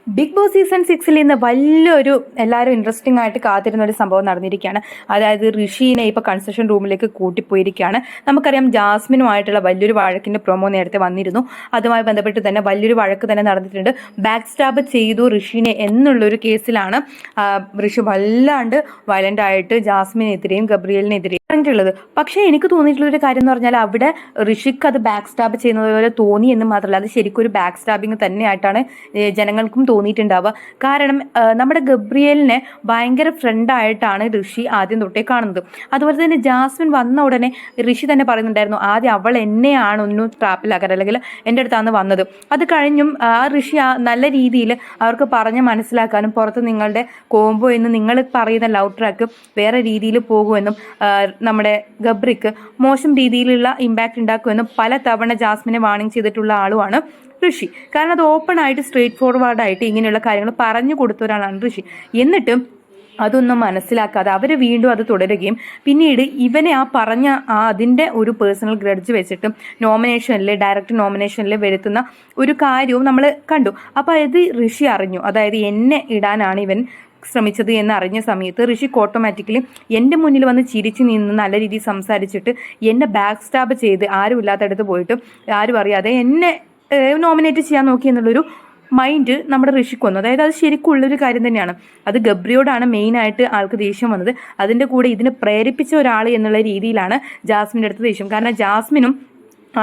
Big boss season 6 ഇന്ന് വലിയൊരു എല്ലാവരും ഇൻട്രസ്റ്റിംഗ് ആയിട്ട് കാത്തിരുന്ന ഒരു സംഭവം നടന്നിരിക്കുകയാണ്. അതായത് ഋഷീനെ ഇപ്പോൾ കൺസെഷൻ റൂമിലേക്ക് കൂട്ടിപ്പോയിരിക്കുകയാണ്. നമുക്കറിയാം ജാസ്മിനുമായിട്ടുള്ള വലിയൊരു വഴക്കിന്റെ പ്രൊമോ നേരത്തെ വന്നിരുന്നു. അതുമായി ബന്ധപ്പെട്ട് തന്നെ വലിയൊരു വഴക്ക് തന്നെ നടന്നിട്ടുണ്ട്. ബാക്ക് സ്റ്റാബ് ചെയ്തു ഋഷീനെ എന്നുള്ളൊരു കേസിലാണ് ഋഷി വല്ലാണ്ട് വയലന്റ് ആയിട്ട് ജാസ്മിനെതിരെയും ഗബ്രിയലിനെതിരെയും പറഞ്ഞിട്ടുള്ളത്. പക്ഷേ എനിക്ക് തോന്നിയിട്ടുള്ള ഒരു കാര്യം എന്ന് പറഞ്ഞാൽ അവിടെ ഋഷിക്ക് അത് ബാക്ക് സ്റ്റാബ് ചെയ്യുന്നത് പോലെ തോന്നി എന്ന് മാത്രമല്ല, അത് ശരിക്കും ഒരു ബാക്ക് സ്റ്റാബിങ് തന്നെയായിട്ടാണ് ജനങ്ങൾക്കും തോന്നിയിട്ടുണ്ടാവുക. കാരണം നമ്മുടെ ഗബ്രിയലിനെ ഭയങ്കര ഫ്രണ്ടായിട്ടാണ് ഋഷി ആദ്യം തൊട്ടേ കാണുന്നത്. അതുപോലെ തന്നെ ജാസ്മിൻ വന്ന ഉടനെ ഋഷി തന്നെ പറയുന്നുണ്ടായിരുന്നു, ആദ്യം അവൾ എന്നെയാണ് ഒന്ന് ട്രാപ്പിലാക്കാൻ, അല്ലെങ്കിൽ എൻ്റെ അടുത്താണ് വന്നത്. അത് കഴിഞ്ഞും ആ ഋഷി നല്ല രീതിയിൽ അവർക്ക് പറഞ്ഞ് മനസ്സിലാക്കാനും പുറത്ത് നിങ്ങളുടെ കോംബോ എന്ന് നിങ്ങൾ പറയുന്ന ലവ് ട്രാക്ക് വേറെ രീതിയിൽ പോകുമെന്നും നമ്മുടെ ഗബ്രിക്ക് മോശം രീതിയിലുള്ള ഇമ്പാക്റ്റ് ഉണ്ടാക്കുമെന്നും പല തവണ ജാസ്മിനെ വാർണിംഗ് ചെയ്തിട്ടുള്ള ആളുമാണ് ഋഷി. കാരണം അത് ഓപ്പൺ ആയിട്ട് സ്ട്രേറ്റ് ഫോർവേഡ് ആയിട്ട് ഇങ്ങനെയുള്ള കാര്യങ്ങൾ പറഞ്ഞു കൊടുത്ത ഒരാളാണ് ഋഷി. എന്നിട്ടും അതൊന്നും മനസ്സിലാക്കാതെ അവർ വീണ്ടും അത് തുടരുകയും പിന്നീട് ഇവനെ പറഞ്ഞ അതിൻ്റെ ഒരു പേഴ്സണൽ ഗ്രഡ്ജ് വെച്ചിട്ട് ഡയറക്റ്റ് നോമിനേഷനിൽ വരുത്തുന്ന ഒരു കാര്യവും നമ്മൾ കണ്ടു. അപ്പോൾ അത് ഋഷി അറിഞ്ഞു, അതായത് എന്നെ ഇടാനാണ് ഇവൻ ശ്രമിച്ചത് എന്ന് അറിഞ്ഞ സമയത്ത് ഋഷിക്ക് ഓട്ടോമാറ്റിക്കലി എൻ്റെ മുന്നിൽ വന്ന് ചിരിച്ചു നിന്ന് നല്ല രീതിയിൽ സംസാരിച്ചിട്ട് എന്നെ ബാക്ക് സ്റ്റാബ് ചെയ്ത് ആരും ഇല്ലാത്തടത്ത് പോയിട്ട് ആരും അറിയാതെ എന്നെ നോമിനേറ്റ് ചെയ്യാൻ നോക്കി എന്നുള്ളൊരു മൈൻഡ് നമ്മുടെ ഋഷിക്ക് വന്നു. അതായത് അത് ശരിക്കും ഉള്ളൊരു കാര്യം തന്നെയാണ്. അത് ഗബ്രിയോടാണ് മെയിനായിട്ട് ആൾക്ക് ദേഷ്യം വന്നത്. അതിൻ്റെ കൂടെ ഇതിന് പ്രേരിപ്പിച്ച ഒരാൾ എന്നുള്ള രീതിയിലാണ് ജാസ്മിൻ്റെ അടുത്ത് ദേഷ്യം. കാരണം ജാസ്മിനും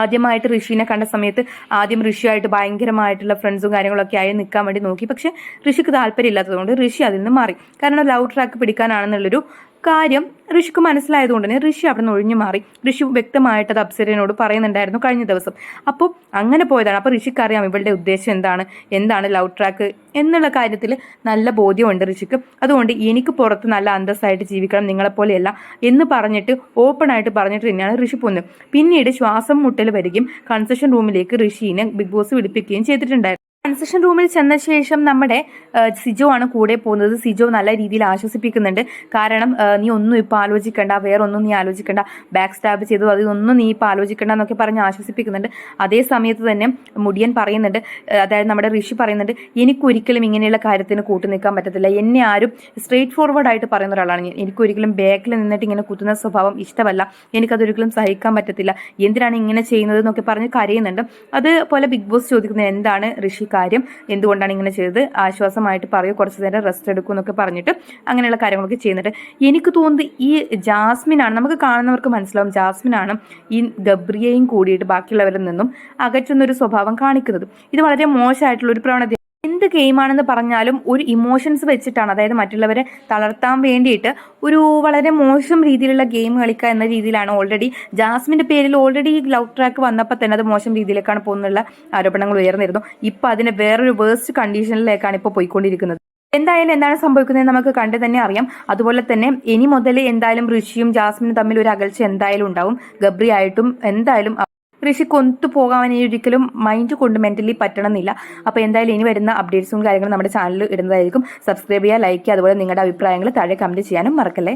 ആദ്യമായിട്ട് ഋഷീനെ കണ്ട സമയത്ത് ആദ്യം ഋഷിയായിട്ട് ഭയങ്കരമായിട്ടുള്ള ഫ്രണ്ട്സും കാര്യങ്ങളൊക്കെ ആയി നിൽക്കാൻ വേണ്ടി നോക്കി. പക്ഷെ ഋഷിക്ക് താല്പര്യമില്ലാത്തതുകൊണ്ട് ഋഷി അതിൽ നിന്ന് മാറി. കാരണം ലവ് ട്രാക്ക് പിടിക്കാനാണെന്നുള്ളൊരു കാര്യം ഋഷിക്ക് മനസ്സിലായതുകൊണ്ട് തന്നെ ഋഷി അവിടെ നിന്ന് ഒഴിഞ്ഞു മാറി. ഋഷി വ്യക്തമായിട്ട് അത് അപ്സരയോട് പറയുന്നുണ്ടായിരുന്നു കഴിഞ്ഞ ദിവസം. അപ്പോൾ അങ്ങനെ പോയതാണ്. അപ്പോൾ ഋഷിക്ക് അറിയാം ഇവളുടെ ഉദ്ദേശം എന്താണ് ലവ് ട്രാക്ക് എന്നുള്ള കാര്യത്തിൽ നല്ല ബോധ്യമുണ്ട് ഋഷിക്ക്. അതുകൊണ്ട് എനിക്ക് പുറത്ത് നല്ല അന്തസ്സായിട്ട് ജീവിക്കണം, നിങ്ങളെപ്പോലെയല്ല എന്ന് പറഞ്ഞിട്ട് ഓപ്പണായിട്ട് പറഞ്ഞിട്ട് തന്നെയാണ് ഋഷി പോകുന്നത്. പിന്നീട് ശ്വാസം മുട്ടൽ വരികയും കൺസെഷൻ റൂമിലേക്ക് ഋഷീനെ ബിഗ് ബോസ് വിളിപ്പിക്കുകയും ചെയ്തിട്ടുണ്ടായിരുന്നു. കൺസെഷൻ റൂമിൽ ചെന്ന ശേഷം നമ്മുടെ സിജോ ആണ് കൂടെ പോകുന്നത്. സിജോ നല്ല രീതിയിൽ ആശ്വസിപ്പിക്കുന്നുണ്ട്. കാരണം നീ ഒന്നും ഇപ്പോൾ ആലോചിക്കണ്ട, വേറൊന്നും നീ ആലോചിക്കണ്ട, ബാക്ക് സ്റ്റാബ് ചെയ്തു അതൊന്നും നീ ഇപ്പോൾ ആലോചിക്കണ്ട എന്നൊക്കെ പറഞ്ഞ് ആശ്വസിപ്പിക്കുന്നുണ്ട്. അതേ സമയത്ത് തന്നെ മുടിയൻ പറയുന്നുണ്ട്, അതായത് നമ്മുടെ ഋഷി പറയുന്നുണ്ട്, എനിക്കൊരിക്കലും ഇങ്ങനെയുള്ള കാര്യത്തിന് കൂട്ടു നിൽക്കാൻ പറ്റത്തില്ല. എന്നെ ആരും സ്ട്രേറ്റ് ഫോർവേഡ് ആയിട്ട് പറയുന്ന ഒരാളാണ് ഞാൻ. എനിക്കൊരിക്കലും ബാക്കിൽ നിന്നിട്ട് ഇങ്ങനെ കുത്തുന്ന സ്വഭാവം ഇഷ്ടമല്ല, എനിക്കതൊരിക്കലും സഹിക്കാൻ പറ്റത്തില്ല, എന്തിനാണ് ഇങ്ങനെ ചെയ്യുന്നത് എന്നൊക്കെ പറഞ്ഞ് കരയുന്നുണ്ട്. അതുപോലെ ബിഗ് ബോസ് ചോദിക്കുന്നത് എന്താണ് ഋഷി കാര്യം, എന്തുകൊണ്ടാണ് ഇങ്ങനെ ചെയ്തത്, ആശ്വാസമായിട്ട് പറയൂ, കുറച്ച് നേരം റെസ്റ്റ് എടുക്കും എന്നൊക്കെ പറഞ്ഞിട്ട് അങ്ങനെയുള്ള കാര്യങ്ങളൊക്കെ ചെയ്യുന്നുണ്ട്. എനിക്ക് തോന്നുന്നത് ഈ ജാസ്മിനാണ്, നമുക്ക് കാണുന്നവർക്ക് മനസ്സിലാവും ജാസ്മിനാണ് ഈ ഗബ്രിയെയും കൂടിയിട്ട് ബാക്കിയുള്ളവരിൽ നിന്നും അകറ്റുന്നൊരു സ്വഭാവം കാണിക്കുന്നത്. ഇത് വളരെ മോശമായിട്ടുള്ള ഒരു പ്രവണത. എന്ത് ഗെയിമാണെന്ന് പറഞ്ഞാലും ഒരു ഇമോഷൻസ് വെച്ചിട്ടാണ്, അതായത് മറ്റുള്ളവരെ തളർത്താൻ വേണ്ടിയിട്ട് ഒരു വളരെ മോശം രീതിയിലുള്ള ഗെയിം കളിക്കുക എന്ന രീതിയിലാണ് ഓൾറെഡി ജാസ്മിൻ്റെ പേരിൽ ഓൾറെഡി ലവ് ട്രാക്ക് വന്നപ്പോൾ തന്നെ അത് മോശം രീതിയിലേക്കാണ് പോകുന്നുള്ള ആരോപണങ്ങൾ ഉയർന്നിരുന്നു. ഇപ്പം അതിന് വേറൊരു വേഴ്സ്റ്റ് കണ്ടീഷനിലേക്കാണ് ഇപ്പോൾ പോയിക്കൊണ്ടിരിക്കുന്നത്. എന്തായാലും എന്താണ് സംഭവിക്കുന്നത് നമുക്ക് കണ്ടു തന്നെ അറിയാം. അതുപോലെ തന്നെ ഇനി മുതൽ എന്തായാലും ഋഷിയും ജാസ്മിനും തമ്മിൽ ഒരു അകൽച്ച എന്തായാലും ഉണ്ടാവും. ഗബ്രി ആയിട്ടും എന്തായാലും ഋഷിക്ക് ഒത്തു പോകാൻ ഒരിക്കലും മൈൻഡ് കൊണ്ട് മെന്റലി പറ്റണമെന്നില്ല. അപ്പോൾ എന്തായാലും ഇനി വരുന്ന അപ്ഡേറ്റ്സും കാര്യങ്ങളും നമ്മുടെ ചാനലിൽ ഇടുന്നതായിരിക്കും. സബ്സ്ക്രൈബ് ചെയ്യുക, ലൈക്ക് ചെയ്യുക, അതുപോലെ നിങ്ങളുടെ അഭിപ്രായങ്ങൾ താഴെ കമന്റ് ചെയ്യാനും മറക്കല്ലേ.